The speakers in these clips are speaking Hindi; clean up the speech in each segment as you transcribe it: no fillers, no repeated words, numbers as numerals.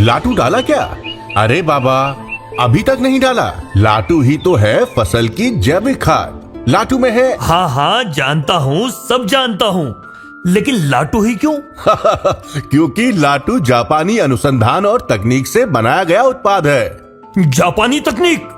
लाटू डाला क्या? अरे बाबा, अभी तक नहीं डाला। लाटू ही तो है फसल की जैविक खाद। लाटू में है हाँ हाँ जानता हूँ, सब जानता हूँ, लेकिन लाटू ही क्यों? क्योंकि लाटू जापानी अनुसंधान और तकनीक से बनाया गया उत्पाद है। जापानी तकनीक?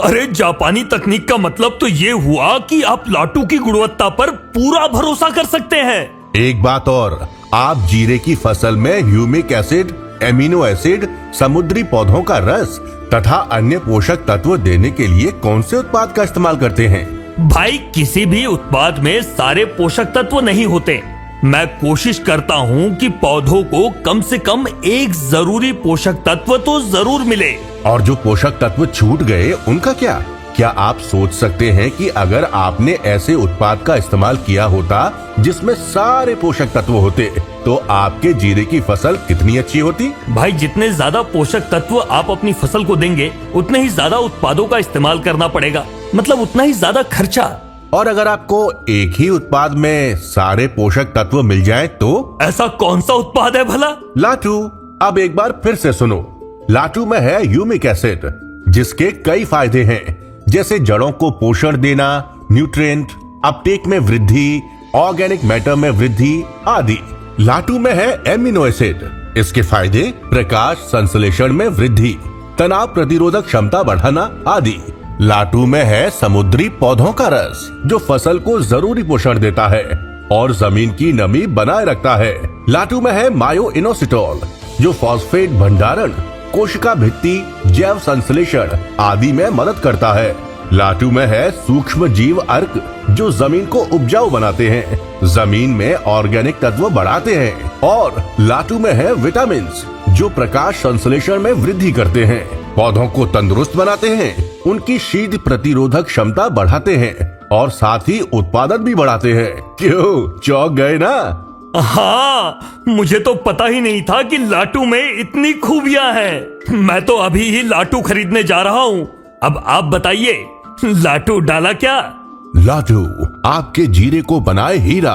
अरे जापानी तकनीक का मतलब तो ये हुआ कि आप लाटू की गुणवत्ता पर पूरा भरोसा कर सकते हैं। एक बात और, आप जीरे की फसल में ह्यूमिक एसिड, एमिनो एसिड, समुद्री पौधों का रस तथा अन्य पोषक तत्व देने के लिए कौन से उत्पाद का इस्तेमाल करते हैं? भाई, किसी भी उत्पाद में सारे पोषक तत्व नहीं होते। मैं कोशिश करता हूँ कि पौधों को कम से कम एक जरूरी पोषक तत्व तो जरूर मिले। और जो पोषक तत्व छूट गए उनका क्या? क्या आप सोच सकते हैं कि अगर आपने ऐसे उत्पाद का इस्तेमाल किया होता जिसमें सारे पोषक तत्व होते तो आपके जीरे की फसल कितनी अच्छी होती? भाई, जितने ज्यादा पोषक तत्व आप अपनी फसल को देंगे उतने ही ज्यादा उत्पादों का इस्तेमाल करना पड़ेगा, मतलब उतना ही ज्यादा खर्चा। और अगर आपको एक ही उत्पाद में सारे पोषक तत्व मिल जाए तो? ऐसा कौन सा उत्पाद है भला? लाटू। अब एक बार फिर से सुनो। लाटू में है ह्यूमिक एसिड, जिसके कई फायदे हैं, जैसे जड़ों को पोषण देना, न्यूट्रिएंट अपटेक में वृद्धि, ऑर्गेनिक मैटर में वृद्धि आदि। लाटू में है एमिनो एसिड, इसके फायदे प्रकाश संश्लेषण में वृद्धि, तनाव प्रतिरोधक क्षमता बढ़ाना आदि। लाटू में है समुद्री पौधों का रस, जो फसल को जरूरी पोषण देता है और जमीन की नमी बनाए रखता है। लाटू में है मायो इनोसिटोल, जो फॉस्फेट भंडारण, कोशिका भित्ति, जैव संश्लेषण आदि में मदद करता है। लाटू में है सूक्ष्म जीव अर्क, जो जमीन को उपजाऊ बनाते हैं, जमीन में ऑर्गेनिक तत्व बढ़ाते हैं। और लाटू में है विटामिन, जो प्रकाश संश्लेषण में वृद्धि करते हैं, पौधों को तंदुरुस्त बनाते हैं, उनकी शीत प्रतिरोधक क्षमता बढ़ाते हैं और साथ ही उत्पादन भी बढ़ाते हैं। क्यों, चौंक गए ना? हाँ, मुझे तो पता ही नहीं था कि लाटू में इतनी खूबियां हैं। मैं तो अभी ही लाटू खरीदने जा रहा हूँ। अब आप बताइए, लाटू डाला क्या? लाटू आपके जीरे को बनाए हीरा।